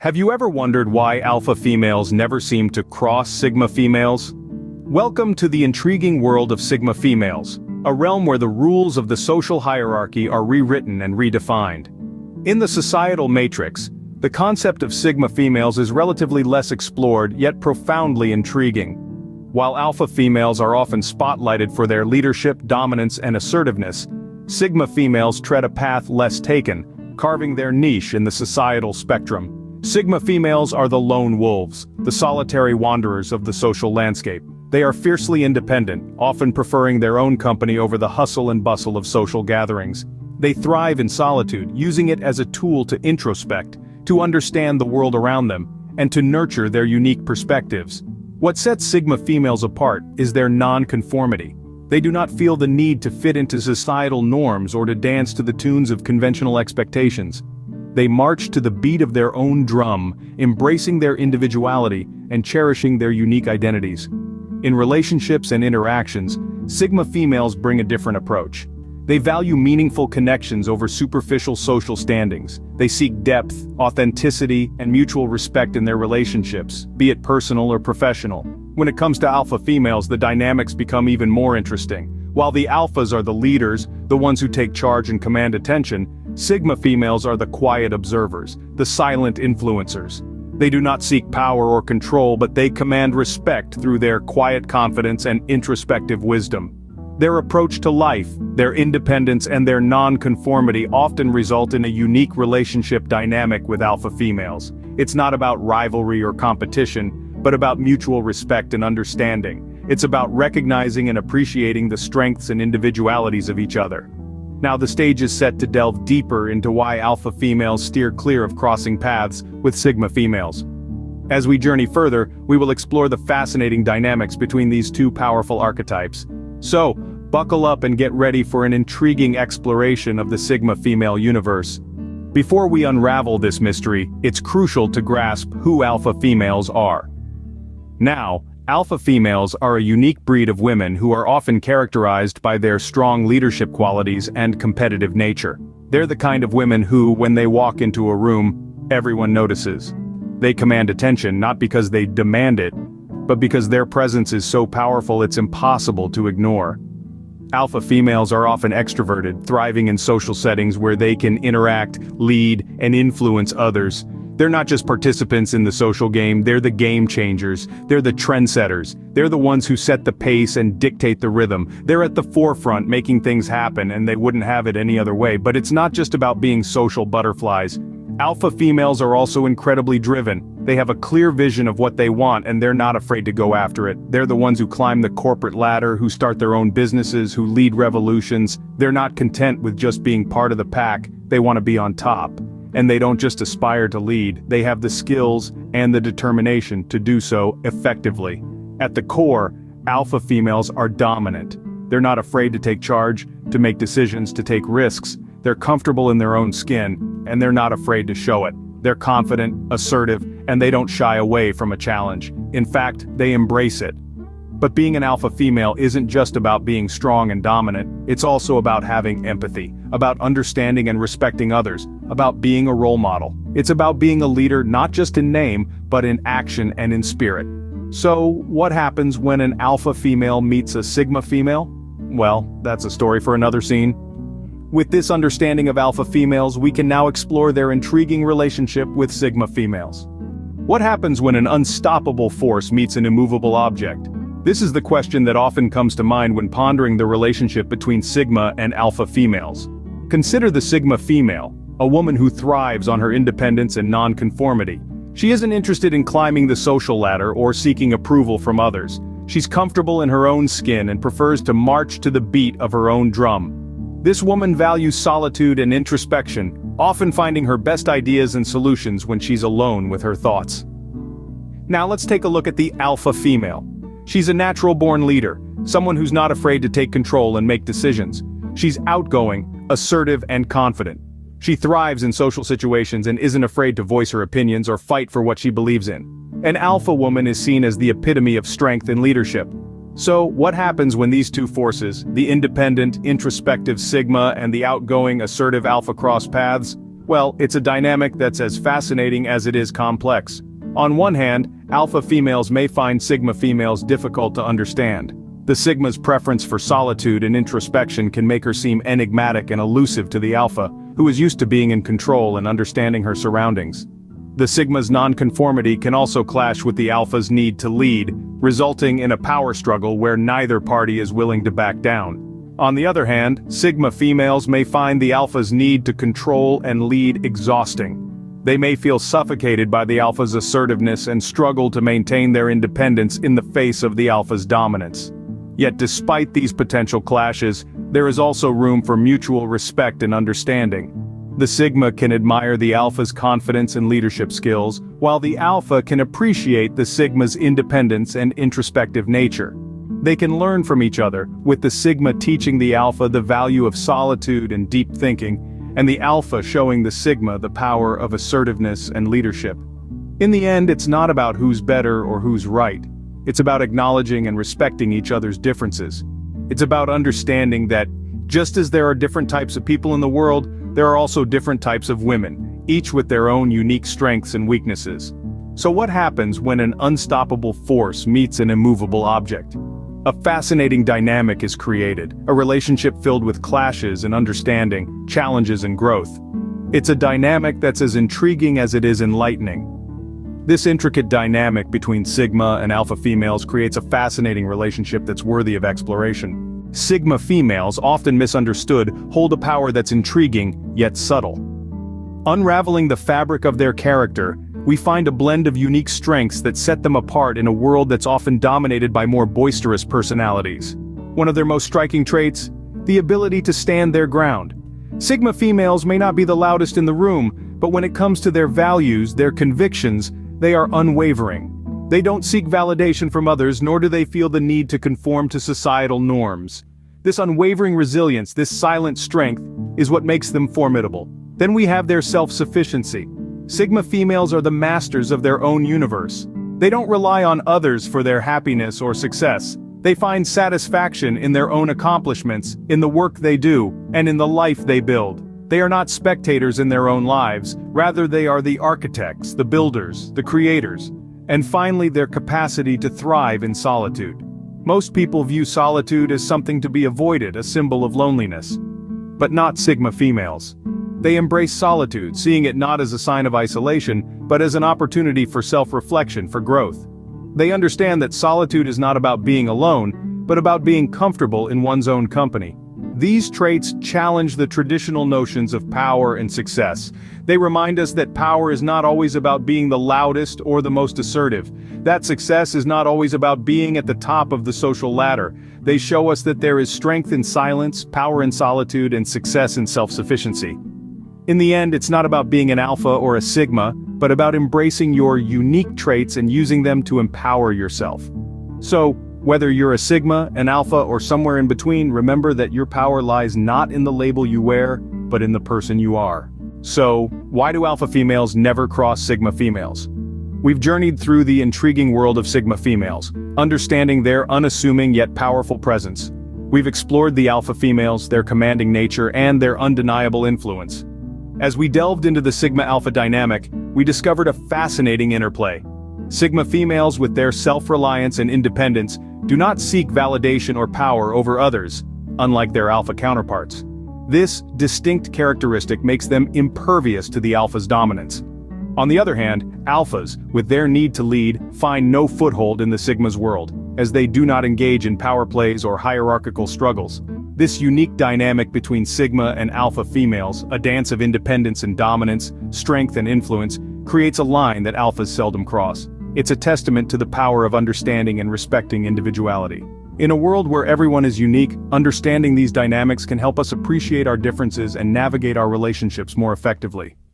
Have you ever wondered why alpha females never seem to cross sigma females? Welcome to the intriguing world of sigma females, a realm where the rules of the social hierarchy are rewritten and redefined. In the societal matrix, the concept of sigma females is relatively less explored yet profoundly intriguing. While alpha females are often spotlighted for their leadership, dominance, and assertiveness, sigma females tread a path less taken, carving their niche in the societal spectrum. Sigma females are the lone wolves, the solitary wanderers of the social landscape. They are fiercely independent, often preferring their own company over the hustle and bustle of social gatherings. They thrive in solitude, using it as a tool to introspect, to understand the world around them, and to nurture their unique perspectives. What sets Sigma females apart is their non-conformity. They do not feel the need to fit into societal norms or to dance to the tunes of conventional expectations. They march to the beat of their own drum, embracing their individuality and cherishing their unique identities. In relationships and interactions, Sigma females bring a different approach. They value meaningful connections over superficial social standings. They seek depth, authenticity, and mutual respect in their relationships, be it personal or professional. When it comes to alpha females, the dynamics become even more interesting. While the alphas are the leaders, the ones who take charge and command attention, Sigma females are the quiet observers, the silent influencers. They do not seek power or control, but they command respect through their quiet confidence and introspective wisdom. Their approach to life, their independence, and their non-conformity often result in a unique relationship dynamic with alpha females. It's not about rivalry or competition, but about mutual respect and understanding. It's about recognizing and appreciating the strengths and individualities of each other. Now the stage is set to delve deeper into why alpha females steer clear of crossing paths with sigma females. As we journey further, we will explore the fascinating dynamics between these two powerful archetypes. So, buckle up and get ready for an intriguing exploration of the sigma female universe. Before we unravel this mystery, it's crucial to grasp who alpha females are. Now, alpha females are a unique breed of women who are often characterized by their strong leadership qualities and competitive nature. They're the kind of women who, when they walk into a room, everyone notices. They command attention not because they demand it, but because their presence is so powerful it's impossible to ignore. Alpha females are often extroverted, thriving in social settings where they can interact, lead, and influence others. They're not just participants in the social game, they're the game changers, they're the trendsetters, they're the ones who set the pace and dictate the rhythm. They're at the forefront making things happen, and they wouldn't have it any other way. But it's not just about being social butterflies. Alpha females are also incredibly driven. They have a clear vision of what they want, and they're not afraid to go after it. They're the ones who climb the corporate ladder, who start their own businesses, who lead revolutions. They're not content with just being part of the pack, they want to be on top. And they don't just aspire to lead, they have the skills and the determination to do so effectively. At the core, alpha females are dominant. They're not afraid to take charge, to make decisions, to take risks. They're comfortable in their own skin, and they're not afraid to show it. They're confident, assertive, and they don't shy away from a challenge. In fact, they embrace it. But being an alpha female isn't just about being strong and dominant, it's also about having empathy, about understanding and respecting others, about being a role model. It's about being a leader not just in name, but in action and in spirit. So, what happens when an alpha female meets a sigma female? Well, that's a story for another scene. With this understanding of alpha females, we can now explore their intriguing relationship with sigma females. What happens when an unstoppable force meets an immovable object? This is the question that often comes to mind when pondering the relationship between sigma and alpha females. Consider the sigma female, a woman who thrives on her independence and non-conformity. She isn't interested in climbing the social ladder or seeking approval from others. She's comfortable in her own skin and prefers to march to the beat of her own drum. This woman values solitude and introspection, often finding her best ideas and solutions when she's alone with her thoughts. Now let's take a look at the alpha female. She's a natural-born leader, someone who's not afraid to take control and make decisions. She's outgoing, assertive, and confident. She thrives in social situations and isn't afraid to voice her opinions or fight for what she believes in. An alpha woman is seen as the epitome of strength and leadership. So, what happens when these two forces, the independent, introspective sigma and the outgoing, assertive alpha cross paths? Well, it's a dynamic that's as fascinating as it is complex. On one hand, alpha females may find sigma females difficult to understand. The sigma's preference for solitude and introspection can make her seem enigmatic and elusive to the alpha, who is used to being in control and understanding her surroundings. The sigma's nonconformity can also clash with the alpha's need to lead, resulting in a power struggle where neither party is willing to back down. On the other hand, sigma females may find the alpha's need to control and lead exhausting. They may feel suffocated by the alpha's assertiveness and struggle to maintain their independence in the face of the alpha's dominance. Yet despite these potential clashes, there is also room for mutual respect and understanding. The sigma can admire the alpha's confidence and leadership skills, while the alpha can appreciate the sigma's independence and introspective nature. They can learn from each other, with the sigma teaching the alpha the value of solitude and deep thinking, and the alpha showing the sigma the power of assertiveness and leadership. In the end, it's not about who's better or who's right. It's about acknowledging and respecting each other's differences. It's about understanding that, just as there are different types of people in the world, there are also different types of women, each with their own unique strengths and weaknesses. So what happens when an unstoppable force meets an immovable object? A fascinating dynamic is created, a relationship filled with clashes and understanding, challenges and growth. It's a dynamic that's as intriguing as it is enlightening. This intricate dynamic between sigma and alpha females creates a fascinating relationship that's worthy of exploration. Sigma females, often misunderstood, hold a power that's intriguing, yet subtle. Unraveling the fabric of their character, we find a blend of unique strengths that set them apart in a world that's often dominated by more boisterous personalities. One of their most striking traits? The ability to stand their ground. Sigma females may not be the loudest in the room, but when it comes to their values, their convictions, they are unwavering. They don't seek validation from others, nor do they feel the need to conform to societal norms. This unwavering resilience, this silent strength, is what makes them formidable. Then we have their self-sufficiency. Sigma females are the masters of their own universe. They don't rely on others for their happiness or success. They find satisfaction in their own accomplishments, in the work they do, and in the life they build. They are not spectators in their own lives, rather they are the architects, the builders, the creators. And finally, their capacity to thrive in solitude. Most people view solitude as something to be avoided, a symbol of loneliness. But not Sigma females. They embrace solitude, seeing it not as a sign of isolation, but as an opportunity for self-reflection, for growth. They understand that solitude is not about being alone, but about being comfortable in one's own company. These traits challenge the traditional notions of power and success. They remind us that power is not always about being the loudest or the most assertive. That success is not always about being at the top of the social ladder. They show us that there is strength in silence, power in solitude, and success in self-sufficiency. In the end, it's not about being an alpha or a sigma, but about embracing your unique traits and using them to empower yourself. So, whether you're a sigma, an alpha, or somewhere in between, remember that your power lies not in the label you wear, but in the person you are. So, why do alpha females never cross sigma females? We've journeyed through the intriguing world of sigma females, understanding their unassuming yet powerful presence. We've explored the alpha females, their commanding nature, and their undeniable influence. As we delved into the sigma-alpha dynamic, we discovered a fascinating interplay. Sigma females, with their self-reliance and independence, do not seek validation or power over others, unlike their alpha counterparts. This distinct characteristic makes them impervious to the alpha's dominance. On the other hand, alphas, with their need to lead, find no foothold in the sigma's world, as they do not engage in power plays or hierarchical struggles. This unique dynamic between sigma and alpha females, a dance of independence and dominance, strength and influence, creates a line that alphas seldom cross. It's a testament to the power of understanding and respecting individuality. In a world where everyone is unique, understanding these dynamics can help us appreciate our differences and navigate our relationships more effectively.